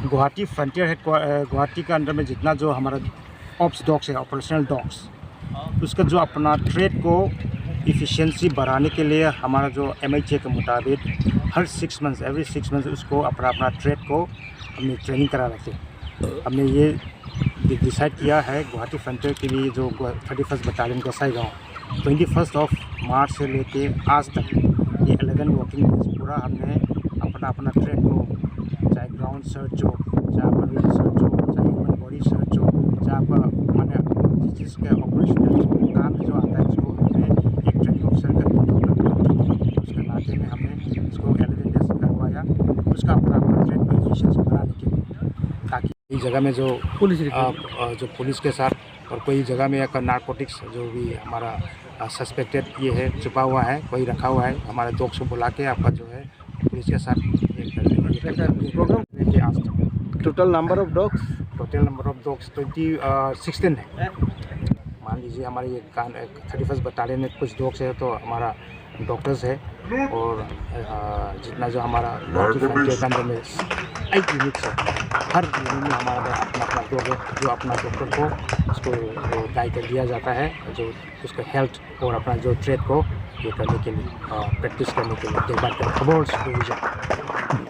Guwahati frontier head Guwahati के अंदर में जितना जो हमारा ऑप्स डॉग्स है, ऑपरेशनल डॉग्स, उसका जो अपना ट्रेड को इफ़िशियंसी बढ़ाने के लिए हमारा जो MHA के मुताबिक हर 6 मंथ्स एवरी 6 मंथ्स उसको अपना ट्रेड को हमने ट्रेनिंग करा रखे। हमने ये डिसाइड किया है गुवाहाटी फ्रंटियर के लिए जो 31st बटालियन गोसाईगांव 21 मार्च से लेके आज तक ये 11 वर्किंग डेज पूरा हमने अपना ट्रेड को, चाहे ग्राउंड सर्च हो, चाहे आपका रेल सर्च हो, चाहे ह्यूमन बॉडी सर्च हो, चाहे आपका मैंने जिस चीज़ के ऑपरेशनल काम जो आता है उसको हमने एक ट्रेनिंग ऑफिसर का उसके नाते में हमने उसको 11 डेज करवाया उसका अपना ट्रेड को एफिशिएंसी बढ़ाने के लिए, ताकि इस जगह में जो पुलिस के साथ और कोई जगह में एक नारकोटिक्स जो भी हमारा सस्पेक्टेड ये है छुपा हुआ है, कोई रखा हुआ है, हमारे डॉग्स को बुला के आपका जो है पुलिस के साथ टोटल नंबर ऑफ डॉग्स 16 है। मान लीजिए हमारे ये 31st बटालियन में कुछ डॉग्स है तो हमारा डॉक्टर्स है, और जितना जो हमारा अंदर में 8 यूनिट्स है, हर यूनिट में हमारा अपना डॉग है जो अपना डॉक्टर को उसको गाइड दिया जाता है जो उसका हेल्थ और अपना जो ट्रेड को ये करने के लिए प्रैक्टिस करने के लिए देखभाल करने